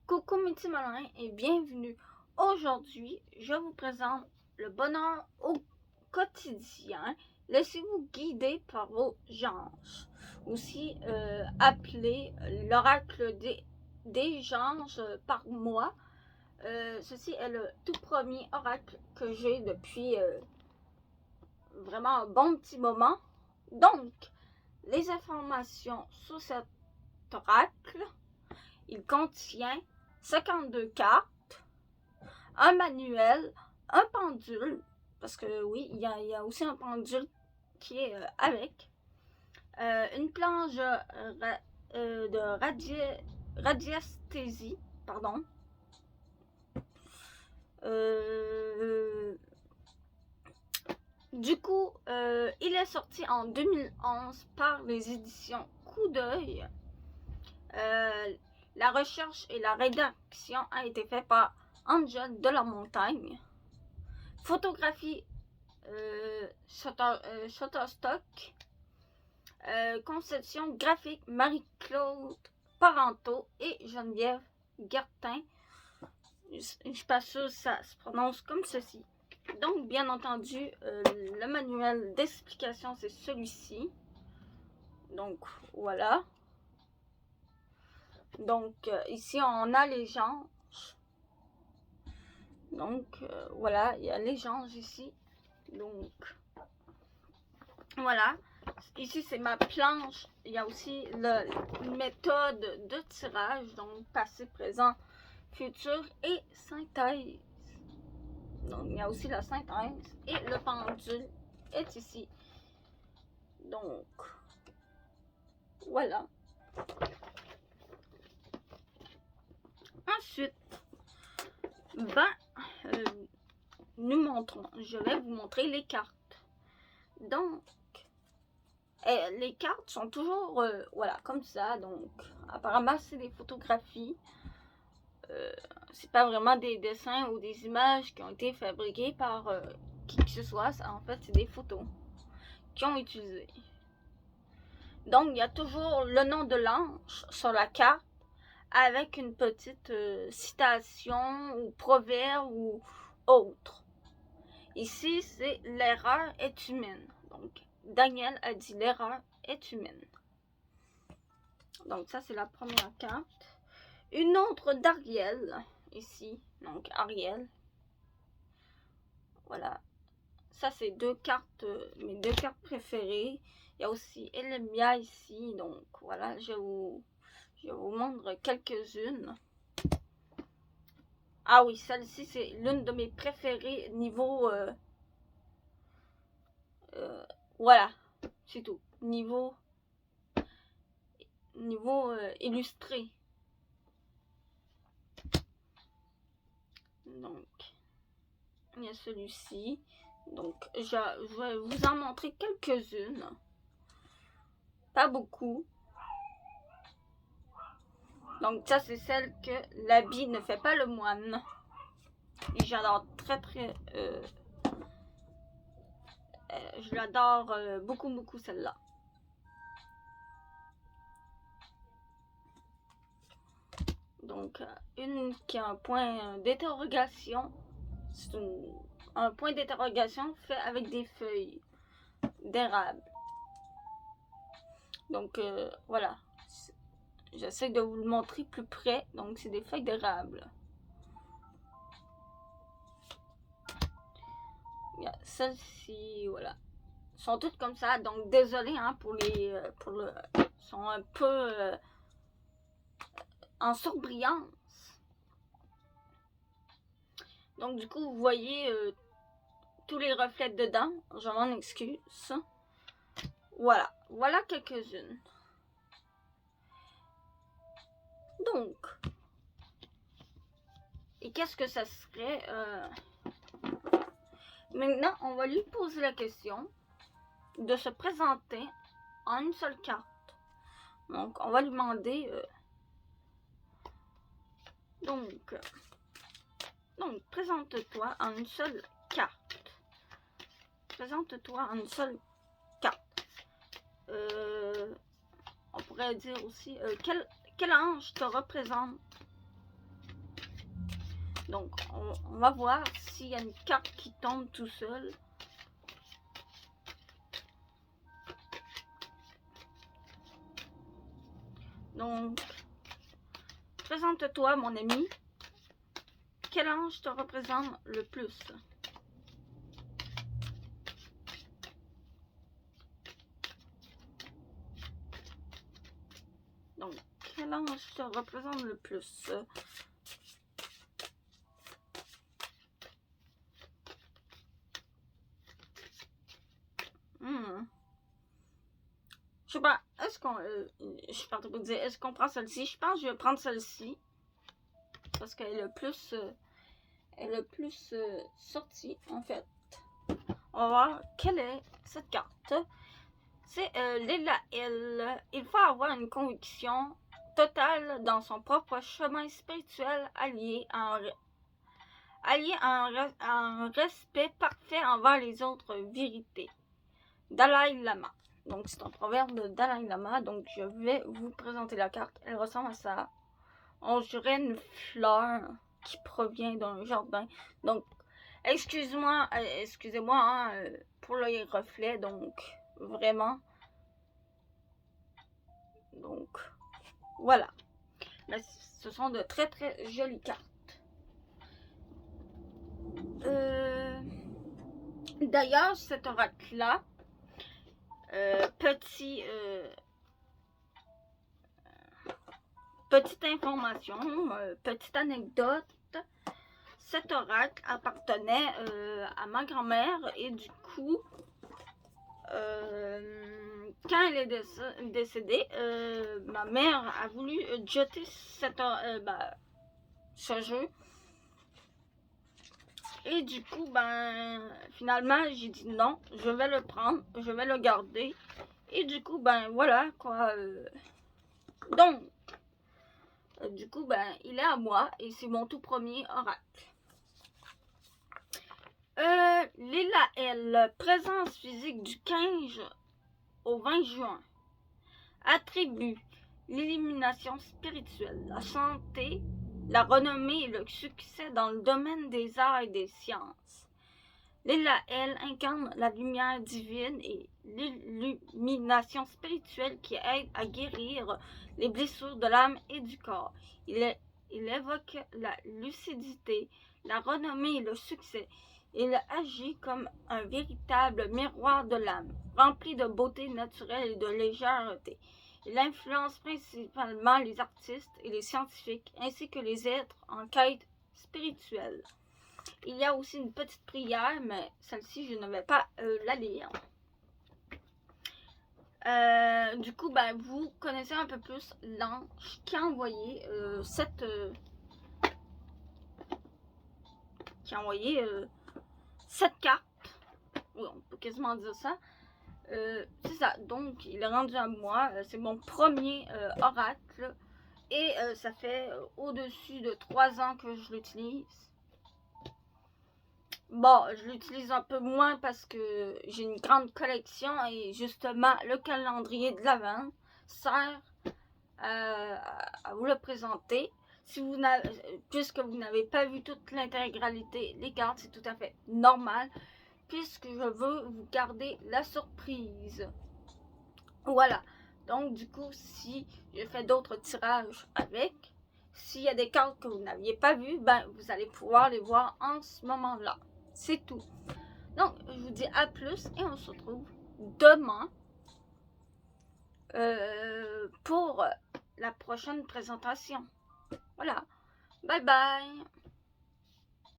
Coucou mes petits malins et bienvenue. Aujourd'hui, je vous présente le bonheur au quotidien. Laissez-vous guider par vos anges. Aussi appelé l'oracle des anges par moi. Ceci est le tout premier oracle que j'ai depuis vraiment un bon petit moment. Donc, les informations sur cet oracle, il contient 52 cartes, un manuel, un pendule, parce que oui, il y a aussi un pendule qui est avec, une planche de radiesthésie, pardon. Du coup, il est sorti en 2011 par les éditions Coup d'œil. La recherche et la rédaction a été faite par Angel de la Montagne. Photographie Shutterstock. Conception graphique Marie-Claude Parenteau et Geneviève Gertin. Je suis pas sûre que ça se prononce comme ceci. Donc, bien entendu, le manuel d'explication, c'est celui-ci. Donc, voilà. Donc, ici, on a les anges. Donc, voilà, il y a les anges ici. Donc, voilà. Ici, c'est ma planche. Il y a aussi une méthode de tirage. Donc, passé, présent, futur et synthèse. Donc, il y a aussi la synthèse. Et le pendule est ici. Donc, voilà. Ensuite, nous montrons. Je vais vous montrer les cartes. Donc, les cartes sont toujours, voilà, comme ça. Donc, apparemment, c'est des photographies. C'est pas vraiment des dessins ou des images qui ont été fabriquées par qui que ce soit. En fait, c'est des photos qui ont utilisé. Donc, il y a toujours le nom de l'ange sur la carte avec une petite citation ou proverbe ou autre. Ici, c'est l'erreur est humaine. Donc, Daniel a dit l'erreur est humaine. Donc, ça, c'est la première carte. Une autre d'Ariel, ici. Donc, Ariel. Voilà. Ça, c'est deux cartes, mes deux cartes préférées. Il y a aussi Elemia ici. Donc, voilà, je vais vous montrer quelques-unes. Ah oui, celle-ci, c'est l'une de mes préférées niveau... voilà, c'est tout. Niveau illustré. Donc, il y a celui-ci. Donc, je vais vous en montrer quelques-unes. Pas beaucoup. Donc, ça, c'est celle que l'habit ne fait pas le moine. Et j'adore très. Je l'adore beaucoup celle-là. Donc, une qui a un point d'interrogation. C'est un point d'interrogation fait avec des feuilles d'érable. Donc, voilà. J'essaie de vous le montrer plus près. Donc, c'est des feuilles d'érable. Celles-ci, voilà. Sont toutes comme ça. Donc, désolé hein, pour le. Sont un peu en surbrillance. Donc, du coup, vous voyez tous les reflets dedans. Je m'en excuse. Voilà. Voilà quelques-unes. Donc, et qu'est-ce que ça serait Maintenant, on va lui poser la question de se présenter en une seule carte. Donc, on va lui demander donc, présente-toi en une seule carte. Présente-toi en une seule carte. On pourrait dire aussi quel ange te représente Donc, on va voir s'il y a une carte qui tombe tout seul. Donc, présente-toi, mon ami. Quel ange te représente le plus? Donc, quel ange te représente le plus? Je sais pas, est-ce qu'on... je suis partie pour dire, est-ce qu'on prend celle-ci? Je pense que je vais prendre celle-ci. Parce qu'elle est le plus sortie, en fait. On va voir quelle est cette carte. C'est Lila L. Il faut avoir une conviction totale dans son propre chemin spirituel allié à un respect parfait envers les autres vérités. Dalai Lama. Donc, c'est un proverbe de Dalai Lama. Donc, je vais vous présenter la carte. Elle ressemble à ça. On dirait une fleur qui provient d'un jardin. Donc, excusez-moi hein, pour les reflets. Donc, vraiment. Donc, voilà. Mais ce sont de très très jolies cartes. D'ailleurs, cet oracle-là, petite information, petite anecdote, cet oracle appartenait à ma grand-mère et du coup, quand elle est décédée, ma mère a voulu jeter ce jeu. Et du coup, finalement, j'ai dit non, je vais le prendre, je vais le garder. Et du coup, voilà, quoi. Donc, du coup, il est à moi et c'est mon tout premier oracle. Lila L, présence physique du 15 au 20 juin. Attribut, l'élimination spirituelle, la santé, la renommée et le succès dans le domaine des arts et des sciences. Lila L incarne la lumière divine et l'illumination spirituelle qui aide à guérir les blessures de l'âme et du corps. Il évoque la lucidité, la renommée et le succès. Il agit comme un véritable miroir de l'âme, rempli de beauté naturelle et de légèreté. Il influence principalement les artistes et les scientifiques, ainsi que les êtres en quête spirituelle. Il y a aussi une petite prière, mais celle-ci, je ne vais pas la lire. Du coup, vous connaissez un peu plus l'ange qui a envoyé cette carte. Oui, on peut quasiment dire ça. C'est ça, donc il est rendu à moi. C'est mon premier oracle. Et ça fait au-dessus de 3 ans que je l'utilise. Bon, je l'utilise un peu moins parce que j'ai une grande collection et justement le calendrier de l'Avent sert à vous le présenter. Puisque vous n'avez pas vu toute l'intégralité des cartes, c'est tout à fait normal puisque je veux vous garder la surprise. Voilà, donc du coup, si je fais d'autres tirages avec, s'il y a des cartes que vous n'aviez pas vues, vous allez pouvoir les voir en ce moment-là. C'est tout. Donc, je vous dis à plus et on se retrouve demain pour la prochaine présentation. Voilà. Bye bye.